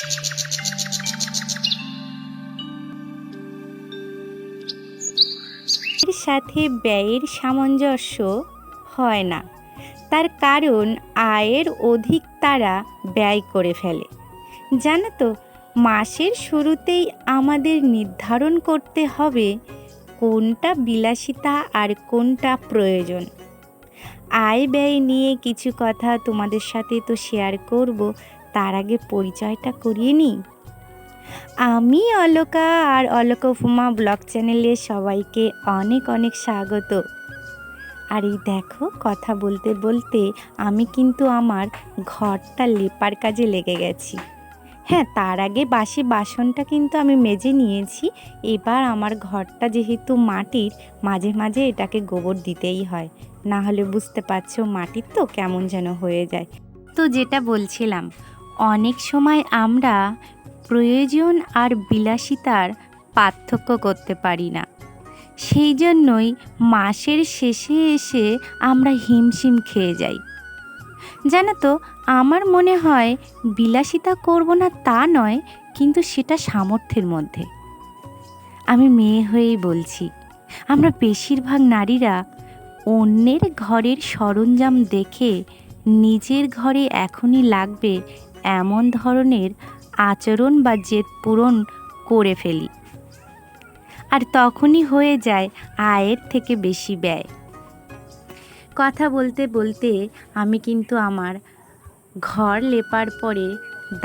এর সাথে ব্যয়ের সামঞ্জস্য হয় না, তার কারণ আয়ের অধিক তারা ব্যয় করে ফেলে। জানো তো, মাসের শুরুতেই আমাদের নির্ধারণ করতে হবে কোনটা বিলাসিতা আর কোনটা প্রয়োজন। আয় ব্যয় নিয়ে কিছু কথা তোমাদের সাথে তো শেয়ার করব, তার আগে পরিচয়টা করিয়ে নিই। আমি অলকা, আর অলকা উপমা ব্লগ চ্যানেলে সবাইকে অনেক অনেক স্বাগত। আর এই দেখো, কথা বলতে বলতে আমি কিন্তু আমার ঘরটা লেপার কাজে লেগে গেছি। হ্যাঁ, তার আগে বাসি বাসনটা কিন্তু আমি মেজে নিয়েছি। এবার আমার ঘরটা যেহেতু মাটির, মাঝে মাঝে এটাকে গোবর দিতেই হয়, না হলে বুঝতে পারছো মাটির তো কেমন যেন হয়ে যায়। তো যেটা বলছিলাম, অনেক সময় আমরা প্রয়োজন আর বিলাসিতার পার্থক্য করতে পারি না। সেই জন্যই মাসের শেষে এসে আমরা হিমশিম খেয়ে যাই। জানো তো, আমার মনে হয় বিলাসিতা করব না তা নয়, কিন্তু সেটা সামর্থ্যের মধ্যে। আমি মেয়ে হয়েই বলছি, আমরা বেশিরভাগ নারীরা অন্যের ঘরের সরঞ্জাম দেখে নিজের ঘরে এখনই লাগবে এমন ধরনের আচরণ বা জেদ পূরণ করে ফেলি, আর তখনই হয়ে যায় আয়ের থেকে বেশি ব্যয়। কথা বলতে বলতে আমি কিন্তু আমার ঘর লেপার পরে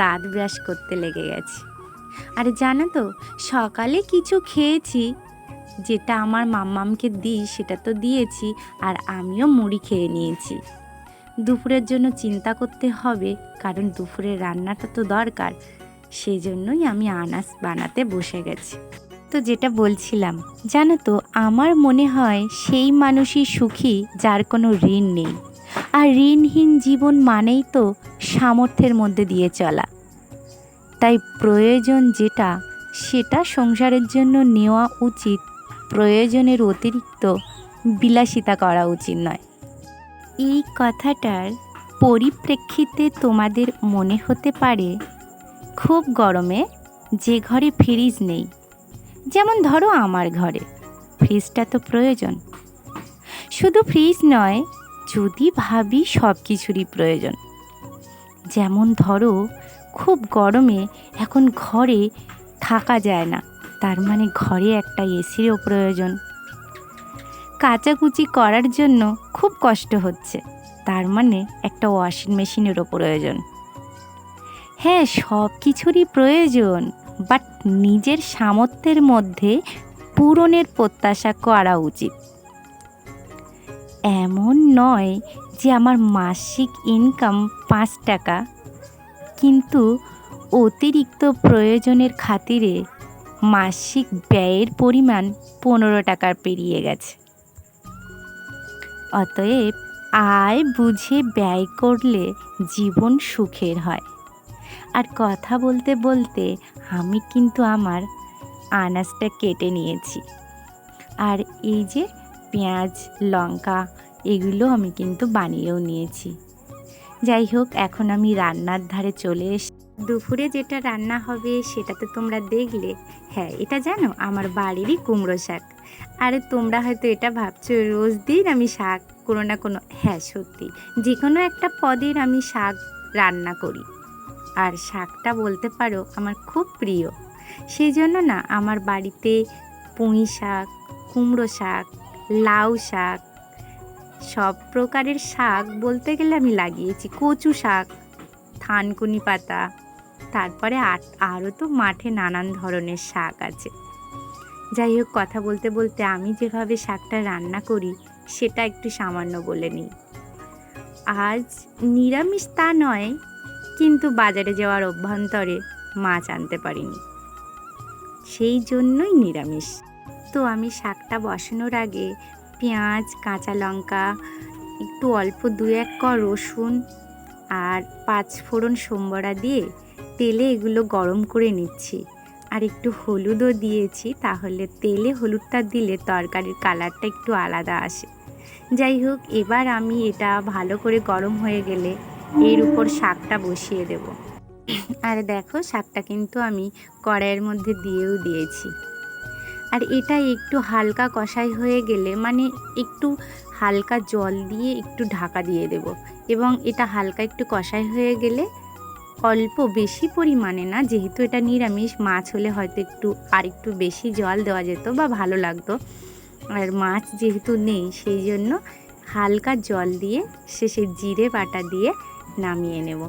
দাঁত ব্রাশ করতে লেগে গেছি। আর জানো তো, সকালে কিছু খেয়েছি, যেটা আমার মাম্মামকে দিই সেটা তো দিয়েছি, আর আমিও মুড়ি খেয়ে নিয়েছি। দুপুরের জন্য চিন্তা করতে হবে, কারণ দুপুরের রান্নাটা তো দরকার, সেই জন্যই আমি আনাজ বানাতে বসে গেছি। তো যেটা বলছিলাম, জানো তো, আমার মনে হয় সেই মানুষই সুখী যার কোনো ঋণ নেই। আর ঋণহীন জীবন মানেই তো সামর্থ্যের মধ্যে দিয়ে চলা। তাই প্রয়োজন যেটা, সেটা সংসারের জন্য নেওয়া উচিত, প্রয়োজনের অতিরিক্ত বিলাসিতা করা উচিত নয়। এই কথাটার পরিপ্রেক্ষিতে তোমাদের মনে হতে পারে, খুব গরমে যে ঘরে ফ্রিজ নেই, যেমন ধরো আমার ঘরে, ফ্রিজটা তো প্রয়োজন। শুধু ফ্রিজ নয়, যদি ভাবি সব কিছুরই প্রয়োজন। যেমন ধরো, খুব গরমে এখন ঘরে থাকা যায় না, তার মানে ঘরে একটা এসিরও প্রয়োজন। কাচাকুচি করার জন্য খুব কষ্ট হচ্ছে, তার মানে একটা ওয়াশিং মেশিনেরও প্রয়োজন। হ্যাঁ, সব কিছুরই প্রয়োজন, বাট নিজের সামর্থ্যের মধ্যে পূরণের প্রত্যাশা করা উচিত। এমন নয় যে আমার মাসিক ইনকাম 5 টাকা, কিন্তু অতিরিক্ত প্রয়োজনের খাতিরে মাসিক ব্যয়ের পরিমাণ 15 টাকার পেরিয়ে গেছে। অতএব আয় বুঝে ব্যয় করলে জীবন সুখের হয়। আর কথা বলতে বলতে আমি কিন্তু আমার আনাজটা কেটে নিয়েছি, আর এই যে পেঁয়াজ, লঙ্কা, এগুলো আমি কিন্তু বানিয়েও নিয়েছি। যাই হোক, এখন আমি রান্নার ধারে চলে এসেছি। দুপুরে যেটা রান্না হবে সেটা তো তোমরা দেখলে। হ্যাঁ, এটা জানো, আমার বাড়িরই কুমড়ো শাক। আরে তোমরা হয়তো এটা ভাবছো রোজ দিন আমি শাক কোনো না কোনো, হ্যাঁ সত্যি, যে কোনো একটা পদের আমি শাক রান্না করি। আর শাকটা বলতে পারো আমার খুব প্রিয়। সেই জন্য না, আমার বাড়িতে পুঁই শাক, কুমড়ো শাক, লাউ শাক, সব প্রকারের শাক বলতে গেলে আমি লাগিয়েছি। কচু শাক, থানকুনি পাতা, তারপরে আরও তো মাঠে নানান ধরনের শাক আছে। যাই হোক, কথা বলতে বলতে আমি যেভাবে শাকটা রান্না করি সেটা একটু সামান্য বলে নিই। আজ নিরামিষ তা নয়, কিন্তু বাজারে যাওয়ার অভ্যন্তরে মাছ আনতে পারিনি, সেই জন্যই নিরামিষ। তো আমি শাকটা বসানোর আগে পেঁয়াজ, কাঁচা লঙ্কা, একটু অল্প 2-1 ক রসুন আর 5 ফোড়ন সম্বরা দিয়ে তেলে এগুলো গরম করে নিচ্ছি। আর একটু হলুদও দিয়েছি, তাহলে তেলে হলুদটা দিলে তরকারির কালারটা একটু আলাদা আসে। যাই হোক, এবার আমি এটা ভালো করে গরম হয়ে গেলে এর উপর শাকটা বসিয়ে দেব। আর দেখো শাকটা কিন্তু আমি কড়াইয়ের মধ্যে দিয়েও দিয়েছি। আর এটা একটু হালকা কষাই হয়ে গেলে মানে একটু হালকা জল দিয়ে একটু ঢাকা দিয়ে দেব, এবং এটা হালকা একটু কষাই হয়ে গেলে অল্প, বেশি পরিমাণে না, যেহেতু এটা নিরামিষ, মাছ হলে হয়তো আর একটু বেশি জল দেওয়া যেত বা ভালো লাগতো, আর মাছ যেহেতু নেই সেই জন্য হালকা জল দিয়ে শেষে জিরে বাটা দিয়ে নামিয়ে নেব।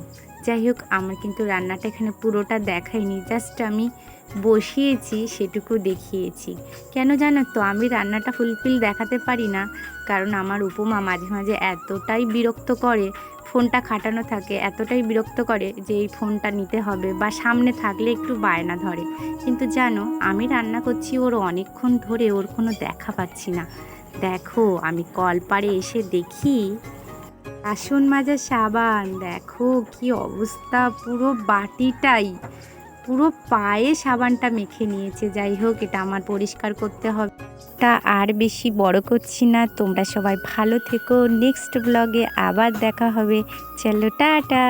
যাই হোক, আমার কিন্তু রান্নাটা এখানে পুরোটা দেখাইনি, জাস্ট আমি বসিয়েছি সেটুকু দেখিয়েছি। কেন জানো তো, আমি রান্নাটা ফুলফিল দেখাতে পারি না, কারণ আমার উপমা মাঝে মাঝে এতটাই বিরক্ত করে, ফোনটা খাটানো থাকে, এতটাই বিরক্ত করে যে এই ফোনটা নিতে হবে বা সামনে থাকলে একটু বায়না ধরে। কিন্তু জানো, আমি রান্না করছি ওর অনেকক্ষণ ধরে, ওর কোনো দেখা পাচ্ছি না। দেখো, আমি কলপাড়ে এসে দেখি বাসন মাজা সাবান, দেখো কি অবস্থা, পুরো বাটিটাই, পুরো পায়ে সাবানটা মেখে নিয়েছে। যাই হোক, এটা আমার পরিষ্কার করতে হবে। তা আর বেশি বড় করছি না, তোমরা সবাই ভালো থেকো, নেক্সট ব্লগে আবার দেখা হবে। চলো টাটা।